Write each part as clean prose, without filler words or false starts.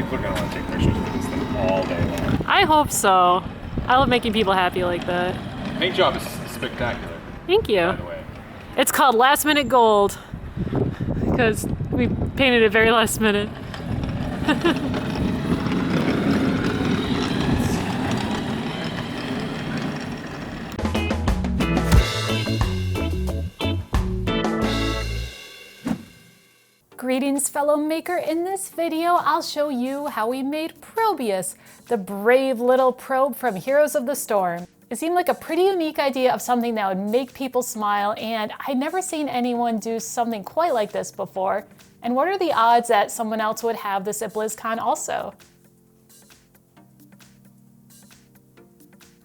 People are going to want to take pictures of this thing all day long. I hope so. I love making people happy like that. Paint job is spectacular. Thank you. By the way. It's called Last Minute Gold because we painted it very last minute. Greetings, fellow maker. In this video, I'll show you how we made Probius, the brave little probe from Heroes of the Storm. It seemed like a pretty unique idea of something that would make people smile, and I'd never seen anyone do something quite like this before. And what are the odds that someone else would have this at BlizzCon also?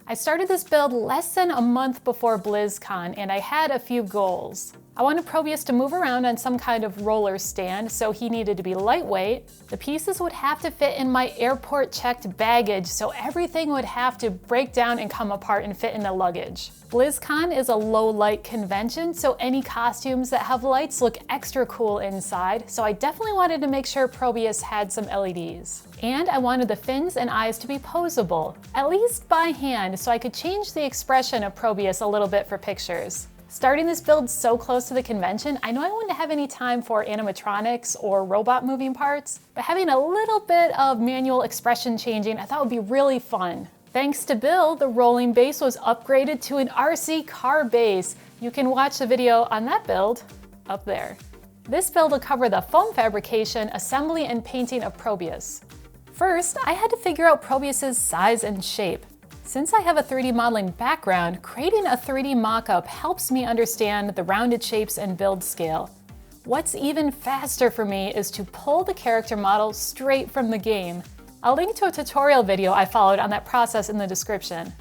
I started this build less than a month before BlizzCon, and I had a few goals. I wanted Probius to move around on some kind of roller stand, so he needed to be lightweight. The pieces would have to fit in my airport-checked baggage, so everything would have to break down and come apart and fit in the luggage. BlizzCon is a low-light convention, so any costumes that have lights look extra cool inside, so I definitely wanted to make sure Probius had some LEDs. And I wanted the fins and eyes to be posable, at least by hand, so I could change the expression of Probius a little bit for pictures. Starting this build so close to the convention, I know I wouldn't have any time for animatronics or robot moving parts, but having a little bit of manual expression changing I thought would be really fun. Thanks to Bill, the rolling base was upgraded to an RC car base. You can watch the video on that build up there. This build will cover the foam fabrication, assembly, and painting of Probius. First, I had to figure out Probius's size and shape. Since I have a 3D modeling background, creating a 3D mock-up helps me understand the rounded shapes and build scale. What's even faster for me is to pull the character model straight from the game. I'll link to a tutorial video I followed on that process in the description.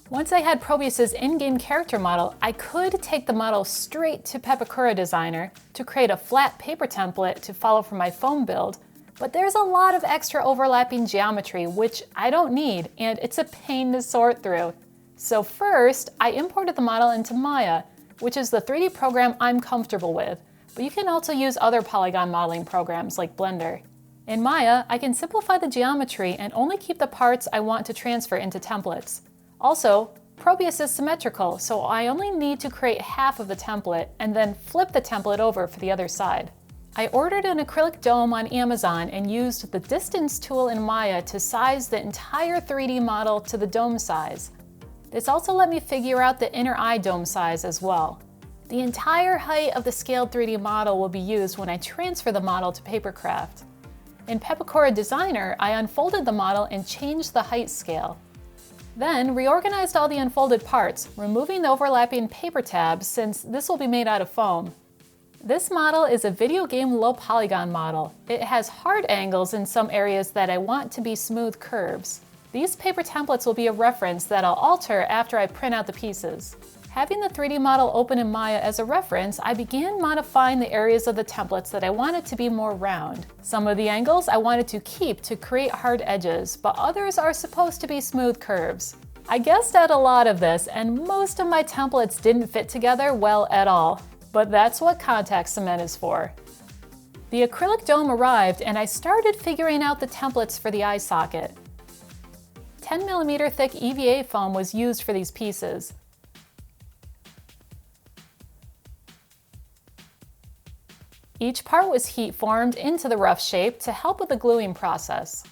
Once I had Probius's in-game character model, I could take the model straight to Pepakura Designer to create a flat paper template to follow for my foam build. But there's a lot of extra overlapping geometry, which I don't need, and it's a pain to sort through. So first, I imported the model into Maya, which is the 3D program I'm comfortable with, but you can also use other polygon modeling programs like Blender. In Maya, I can simplify the geometry and only keep the parts I want to transfer into templates. Also, Probius is symmetrical, so I only need to create half of the template and then flip the template over for the other side. I ordered an acrylic dome on Amazon and used the distance tool in Maya to size the entire 3D model to the dome size. This also let me figure out the inner eye dome size as well. The entire height of the scaled 3D model will be used when I transfer the model to Papercraft. In Pepakura Designer, I unfolded the model and changed the height scale. Then reorganized all the unfolded parts, removing the overlapping paper tabs since this will be made out of foam. This model is a video game low polygon model. It has hard angles in some areas that I want to be smooth curves. These paper templates will be a reference that I'll alter after I print out the pieces. Having the 3D model open in Maya as a reference, I began modifying the areas of the templates that I wanted to be more round. Some of the angles I wanted to keep to create hard edges, but others are supposed to be smooth curves. I guessed at a lot of this, and most of my templates didn't fit together well at all. But that's what contact cement is for. The acrylic dome arrived and I started figuring out the templates for the eye socket. 10mm thick EVA foam was used for these pieces. Each part was heat formed into the rough shape to help with the gluing process.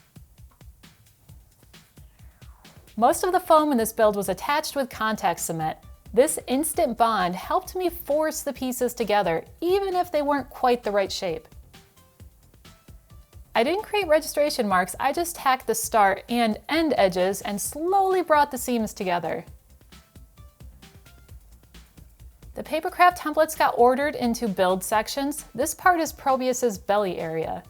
Most of the foam in this build was attached with contact cement. This instant bond helped me force the pieces together, even if they weren't quite the right shape. I didn't create registration marks, I just tacked the start and end edges and slowly brought the seams together. The Papercraft templates got ordered into build sections. This part is Probius's belly area.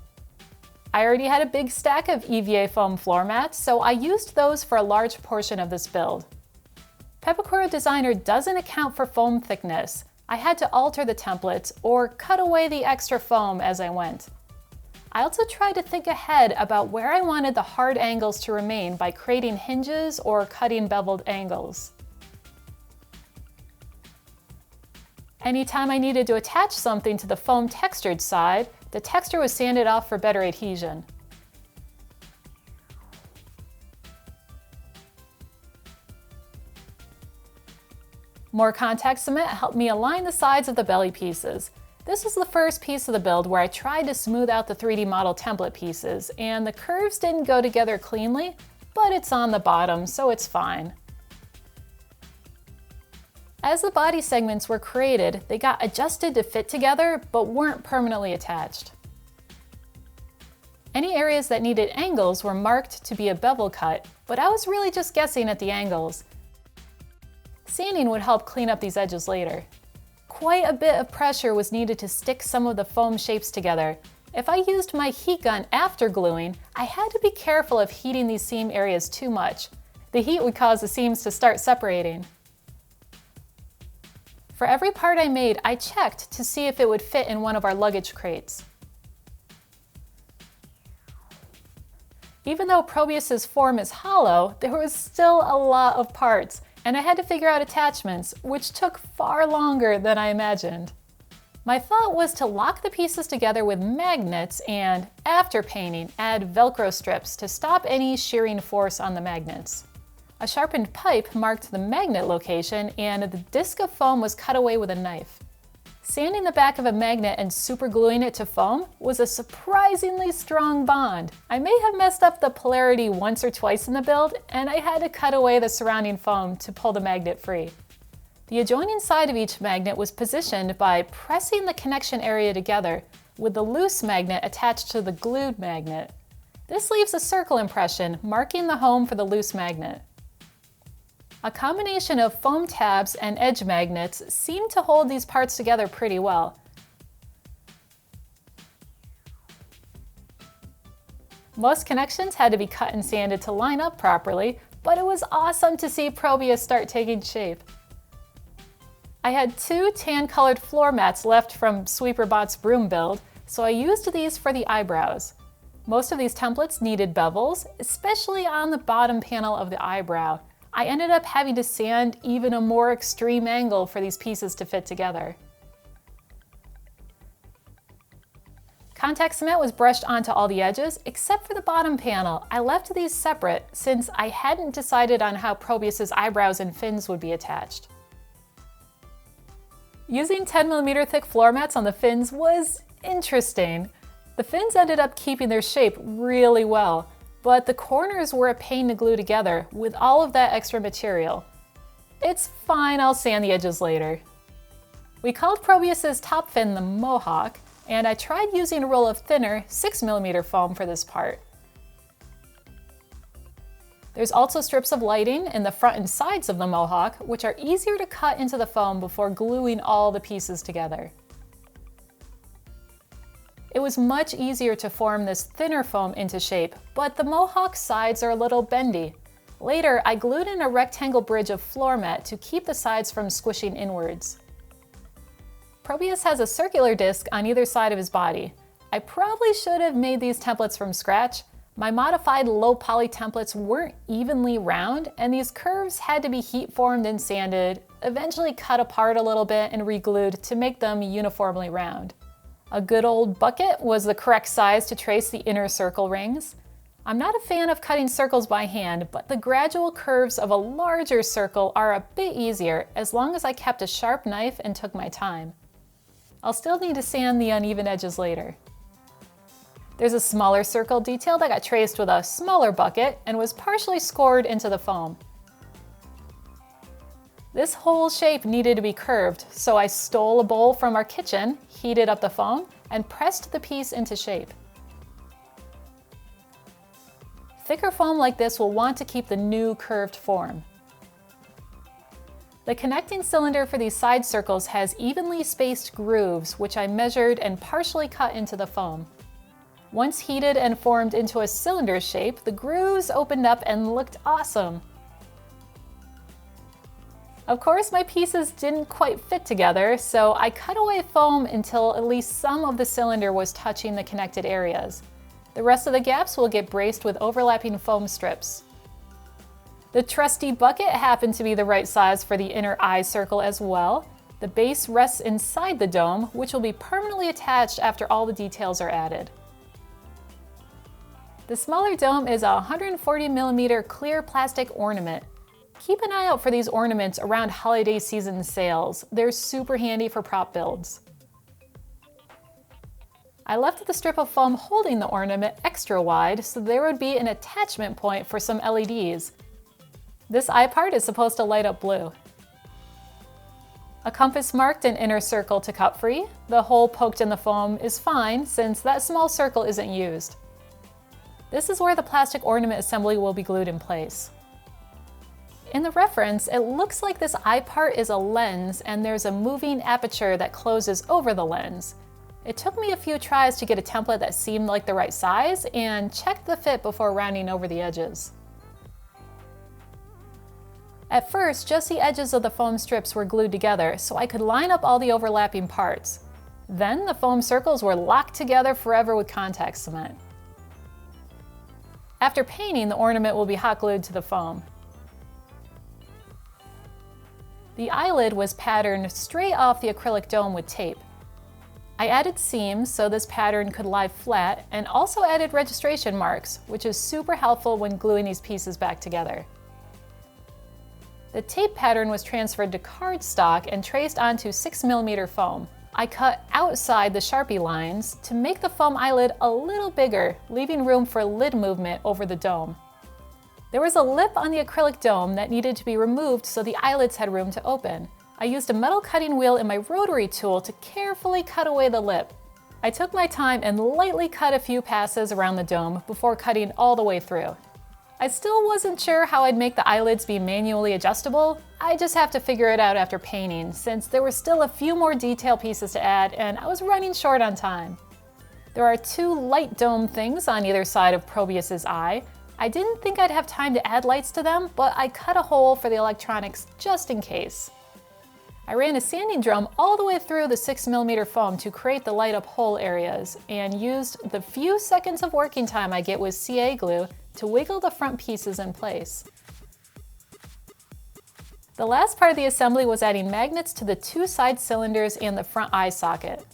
I already had a big stack of EVA foam floor mats, so I used those for a large portion of this build. Pepakura Designer doesn't account for foam thickness. I had to alter the templates or cut away the extra foam as I went. I also tried to think ahead about where I wanted the hard angles to remain by creating hinges or cutting beveled angles. Anytime I needed to attach something to the foam textured side, the texture was sanded off for better adhesion. More contact cement helped me align the sides of the belly pieces. This was the first piece of the build where I tried to smooth out the 3D model template pieces, and the curves didn't go together cleanly, but it's on the bottom, so it's fine. As the body segments were created, they got adjusted to fit together, but weren't permanently attached. Any areas that needed angles were marked to be a bevel cut, but I was really just guessing at the angles. Sanding would help clean up these edges later. Quite a bit of pressure was needed to stick some of the foam shapes together. If I used my heat gun after gluing, I had to be careful of heating these seam areas too much. The heat would cause the seams to start separating. For every part I made, I checked to see if it would fit in one of our luggage crates. Even though Probius's form is hollow, there was still a lot of parts, and I had to figure out attachments, which took far longer than I imagined. My thought was to lock the pieces together with magnets and, after painting, add Velcro strips to stop any shearing force on the magnets. A sharpened pipe marked the magnet location, and the disc of foam was cut away with a knife. Sanding the back of a magnet and supergluing it to foam was a surprisingly strong bond. I may have messed up the polarity once or twice in the build, and I had to cut away the surrounding foam to pull the magnet free. The adjoining side of each magnet was positioned by pressing the connection area together, with the loose magnet attached to the glued magnet. This leaves a circle impression, marking the home for the loose magnet. A combination of foam tabs and edge magnets seemed to hold these parts together pretty well. Most connections had to be cut and sanded to line up properly, but it was awesome to see Probius start taking shape. I had 2 tan-colored floor mats left from SweeperBot's broom build, so I used these for the eyebrows. Most of these templates needed bevels, especially on the bottom panel of the eyebrow. I ended up having to sand even a more extreme angle for these pieces to fit together. Contact cement was brushed onto all the edges, except for the bottom panel. I left these separate since I hadn't decided on how Probius's eyebrows and fins would be attached. Using 10mm thick floor mats on the fins was interesting. The fins ended up keeping their shape really well, but the corners were a pain to glue together with all of that extra material. It's fine, I'll sand the edges later. We called Probius's top fin the Mohawk, and I tried using a roll of thinner 6mm foam for this part. There's also strips of lighting in the front and sides of the Mohawk, which are easier to cut into the foam before gluing all the pieces together. It was much easier to form this thinner foam into shape, but the Mohawk sides are a little bendy. Later, I glued in a rectangle bridge of floor mat to keep the sides from squishing inwards. Probius has a circular disc on either side of his body. I probably should have made these templates from scratch. My modified low poly templates weren't evenly round, and these curves had to be heat formed and sanded, eventually cut apart a little bit and re-glued to make them uniformly round. A good old bucket was the correct size to trace the inner circle rings. I'm not a fan of cutting circles by hand, but the gradual curves of a larger circle are a bit easier as long as I kept a sharp knife and took my time. I'll still need to sand the uneven edges later. There's a smaller circle detail that got traced with a smaller bucket and was partially scored into the foam. This whole shape needed to be curved, so I stole a bowl from our kitchen, heated up the foam, and pressed the piece into shape. Thicker foam like this will want to keep the new curved form. The connecting cylinder for these side circles has evenly spaced grooves, which I measured and partially cut into the foam. Once heated and formed into a cylinder shape, the grooves opened up and looked awesome. Of course, my pieces didn't quite fit together, so I cut away foam until at least some of the cylinder was touching the connected areas. The rest of the gaps will get braced with overlapping foam strips. The trusty bucket happened to be the right size for the inner eye circle as well. The base rests inside the dome, which will be permanently attached after all the details are added. The smaller dome is a 140mm clear plastic ornament. Keep an eye out for these ornaments around holiday season sales. They're super handy for prop builds. I left the strip of foam holding the ornament extra wide so there would be an attachment point for some LEDs. This eye part is supposed to light up blue. A compass marked an inner circle to cut free. The hole poked in the foam is fine since that small circle isn't used. This is where the plastic ornament assembly will be glued in place. In the reference, it looks like this eye part is a lens and there's a moving aperture that closes over the lens. It took me a few tries to get a template that seemed like the right size and checked the fit before rounding over the edges. At first, just the edges of the foam strips were glued together so I could line up all the overlapping parts. Then the foam circles were locked together forever with contact cement. After painting, the ornament will be hot glued to the foam. The eyelid was patterned straight off the acrylic dome with tape. I added seams so this pattern could lie flat and also added registration marks, which is super helpful when gluing these pieces back together. The tape pattern was transferred to cardstock and traced onto 6mm foam. I cut outside the Sharpie lines to make the foam eyelid a little bigger, leaving room for lid movement over the dome. There was a lip on the acrylic dome that needed to be removed so the eyelids had room to open. I used a metal cutting wheel and my rotary tool to carefully cut away the lip. I took my time and lightly cut a few passes around the dome before cutting all the way through. I still wasn't sure how I'd make the eyelids be manually adjustable. I just have to figure it out after painting, since there were still a few more detail pieces to add and I was running short on time. There are two light dome things on either side of Probius's eye. I didn't think I'd have time to add lights to them, but I cut a hole for the electronics just in case. I ran a sanding drum all the way through the 6mm foam to create the light up hole areas and used the few seconds of working time I get with CA glue to wiggle the front pieces in place. The last part of the assembly was adding magnets to the two side cylinders and the front eye socket.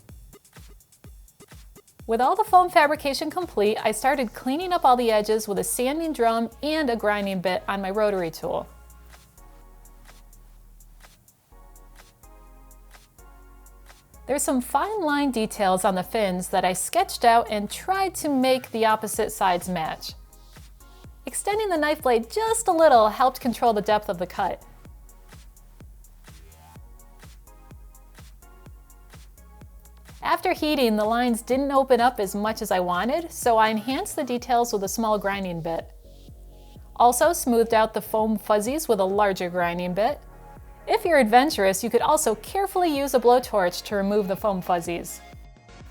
With all the foam fabrication complete, I started cleaning up all the edges with a sanding drum and a grinding bit on my rotary tool. There's some fine line details on the fins that I sketched out and tried to make the opposite sides match. Extending the knife blade just a little helped control the depth of the cut. After heating, the lines didn't open up as much as I wanted, so I enhanced the details with a small grinding bit. Also smoothed out the foam fuzzies with a larger grinding bit. If you're adventurous, you could also carefully use a blowtorch to remove the foam fuzzies.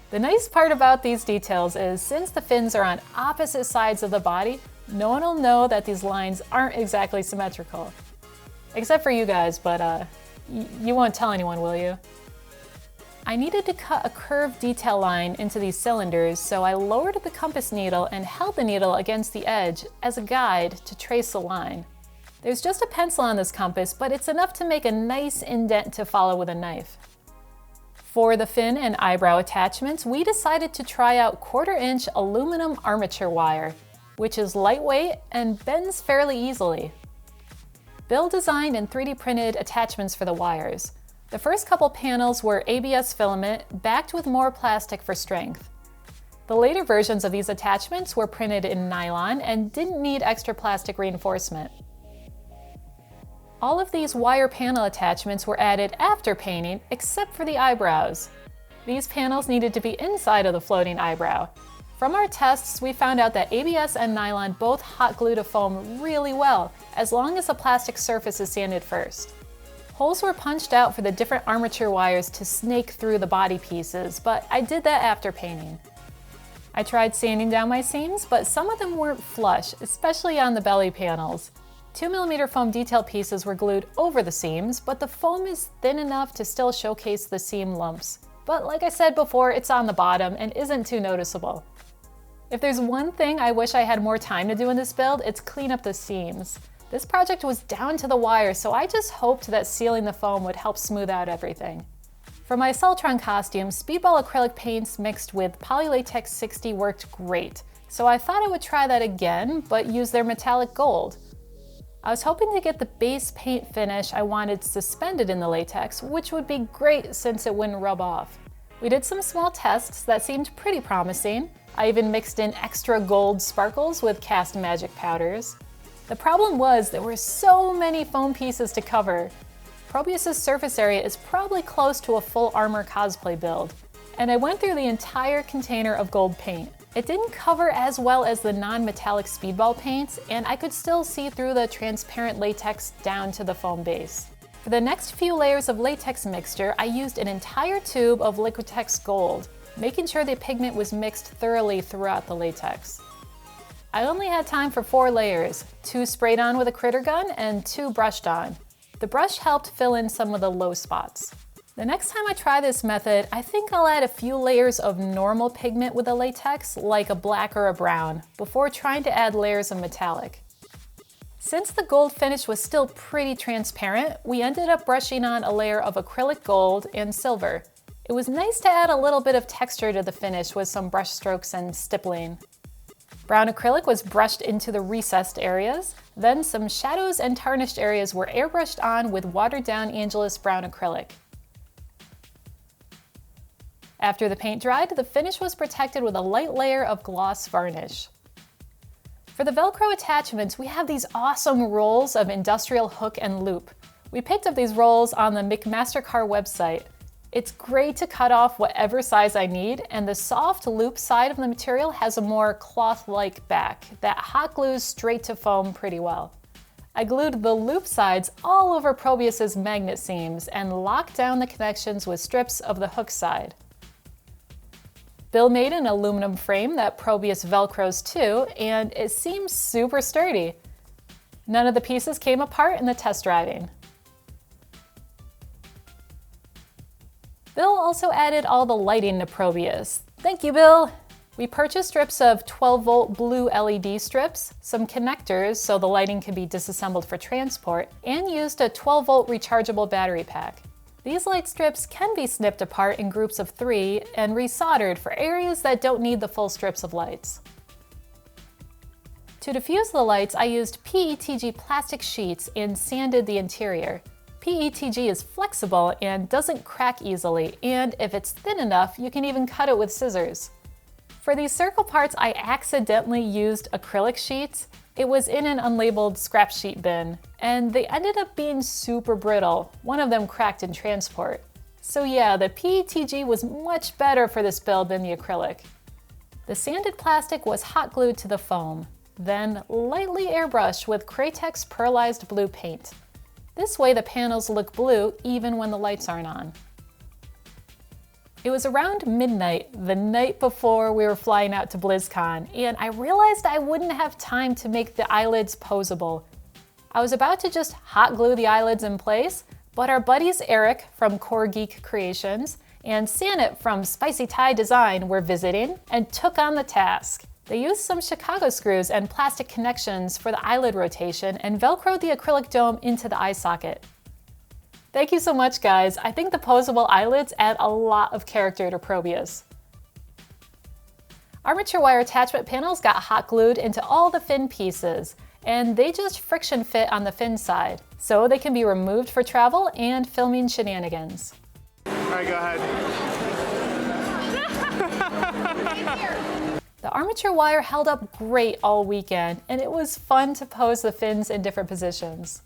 The nice part about these details is, since the fins are on opposite sides of the body, no one will know that these lines aren't exactly symmetrical. Except for you guys, but you won't tell anyone, will you? I needed to cut a curved detail line into these cylinders, so I lowered the compass needle and held the needle against the edge as a guide to trace the line. There's just a pencil on this compass, but it's enough to make a nice indent to follow with a knife. For the fin and eyebrow attachments, we decided to try out 1/4-inch aluminum armature wire, which is lightweight and bends fairly easily. Bill designed and 3D printed attachments for the wires. The first couple panels were ABS filament, backed with more plastic for strength. The later versions of these attachments were printed in nylon and didn't need extra plastic reinforcement. All of these wire panel attachments were added after painting, except for the eyebrows. These panels needed to be inside of the floating eyebrow. From our tests, we found out that ABS and nylon both hot glue to foam really well, as long as the plastic surface is sanded first. Holes were punched out for the different armature wires to snake through the body pieces, but I did that after painting. I tried sanding down my seams, but some of them weren't flush, especially on the belly panels. 2mm foam detail pieces were glued over the seams, but the foam is thin enough to still showcase the seam lumps. But like I said before, it's on the bottom and isn't too noticeable. If there's one thing I wish I had more time to do in this build, it's clean up the seams. This project was down to the wire, so I just hoped that sealing the foam would help smooth out everything. For my Celtron costume, Speedball acrylic paints mixed with Polylatex 60 worked great, so I thought I would try that again, but use their metallic gold. I was hoping to get the base paint finish I wanted suspended in the latex, which would be great since it wouldn't rub off. We did some small tests that seemed pretty promising. I even mixed in extra gold sparkles with cast magic powders. The problem was there were so many foam pieces to cover. Probius' surface area is probably close to a full armor cosplay build, and I went through the entire container of gold paint. It didn't cover as well as the non-metallic speedball paints, and I could still see through the transparent latex down to the foam base. For the next few layers of latex mixture, I used an entire tube of Liquitex Gold, making sure the pigment was mixed thoroughly throughout the latex. I only had time for 4 layers, 2 sprayed on with a critter gun and 2 brushed on. The brush helped fill in some of the low spots. The next time I try this method, I think I'll add a few layers of normal pigment with the latex, like a black or a brown, before trying to add layers of metallic. Since the gold finish was still pretty transparent, we ended up brushing on a layer of acrylic gold and silver. It was nice to add a little bit of texture to the finish with some brush strokes and stippling. Brown acrylic was brushed into the recessed areas, then some shadows and tarnished areas were airbrushed on with watered down Angelus brown acrylic. After the paint dried, the finish was protected with a light layer of gloss varnish. For the Velcro attachments, we have these awesome rolls of industrial hook and loop. We picked up these rolls on the McMasterCar website. It's great to cut off whatever size I need, and the soft loop side of the material has a more cloth-like back that hot glues straight to foam pretty well. I glued the loop sides all over Probius' magnet seams and locked down the connections with strips of the hook side. Bill made an aluminum frame that Probius velcros to, and it seems super sturdy. None of the pieces came apart in the test driving. Bill also added all the lighting to Probius. Thank you, Bill! We purchased strips of 12-volt blue LED strips, some connectors so the lighting can be disassembled for transport, and used a 12-volt rechargeable battery pack. These light strips can be snipped apart in groups of 3 and resoldered for areas that don't need the full strips of lights. To diffuse the lights, I used PETG plastic sheets and sanded the interior. PETG is flexible and doesn't crack easily, and if it's thin enough, you can even cut it with scissors. For these circle parts, I accidentally used acrylic sheets. It was in an unlabeled scrap sheet bin, and they ended up being super brittle. One of them cracked in transport. So yeah, the PETG was much better for this build than the acrylic. The sanded plastic was hot glued to the foam, then lightly airbrushed with Cratex pearlized blue paint. This way the panels look blue even when the lights aren't on. It was around midnight, the night before we were flying out to BlizzCon, and I realized I wouldn't have time to make the eyelids posable. I was about to just hot glue the eyelids in place, but our buddies Eric from Coregeek Creations and Sanit from SpicyThaiDesign were visiting and took on the task. They used some Chicago screws and plastic connections for the eyelid rotation and velcroed the acrylic dome into the eye socket. Thank you so much, guys. I think the posable eyelids add a lot of character to Probius. Armature wire attachment panels got hot glued into all the fin pieces, and they just friction fit on the fin side, so they can be removed for travel and filming shenanigans. All right, go ahead. The armature wire held up great all weekend, and it was fun to pose the fins in different positions.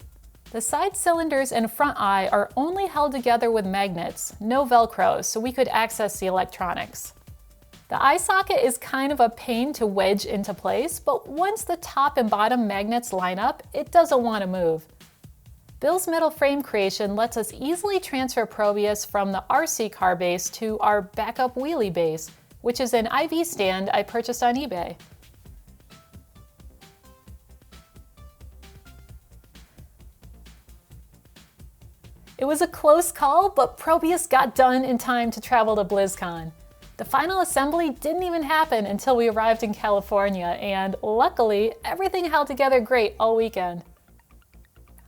The side cylinders and front eye are only held together with magnets, no Velcro, so we could access the electronics. The eye socket is kind of a pain to wedge into place, but once the top and bottom magnets line up, it doesn't want to move. Bill's metal frame creation lets us easily transfer Probius from the RC car base to our backup wheelie base, which is an IV stand I purchased on eBay. It was a close call, but Probius got done in time to travel to BlizzCon. The final assembly didn't even happen until we arrived in California, and luckily, everything held together great all weekend.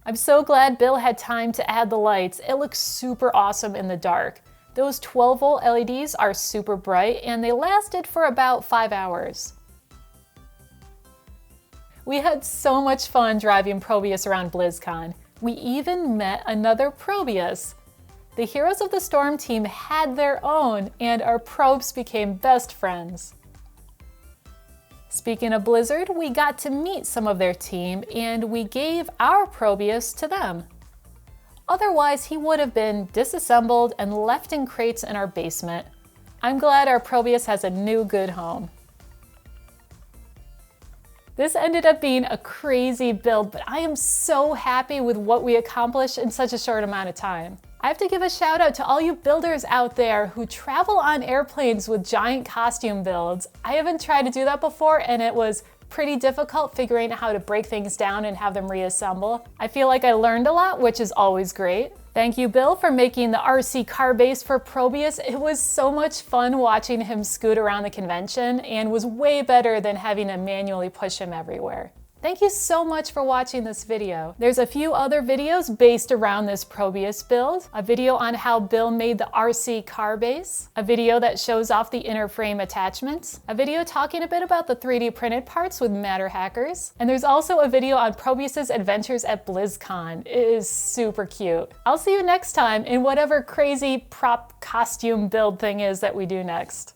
I'm so glad Bill had time to add the lights. It looks super awesome in the dark. Those 12-volt LEDs are super bright, and they lasted for about 5 hours. We had so much fun driving Probius around BlizzCon. We even met another Probius. The Heroes of the Storm team had their own, and our probes became best friends. Speaking of Blizzard, we got to meet some of their team, and we gave our Probius to them. Otherwise, he would have been disassembled and left in crates in our basement. I'm glad our Probius has a new good home. This ended up being a crazy build, but I am so happy with what we accomplished in such a short amount of time. I have to give a shout out to all you builders out there who travel on airplanes with giant costume builds. I haven't tried to do that before, and it was pretty difficult figuring out how to break things down and have them reassemble. I feel like I learned a lot, which is always great. Thank you, Bill, for making the RC car base for Probius. It was so much fun watching him scoot around the convention and was way better than having to manually push him everywhere. Thank you so much for watching this video. There's a few other videos based around this Probius build, a video on how Bill made the RC car base, a video that shows off the inner frame attachments, a video talking a bit about the 3D printed parts with MatterHackers, and there's also a video on Probius's adventures at BlizzCon. It is super cute. I'll see you next time in whatever crazy prop costume build thing is that we do next.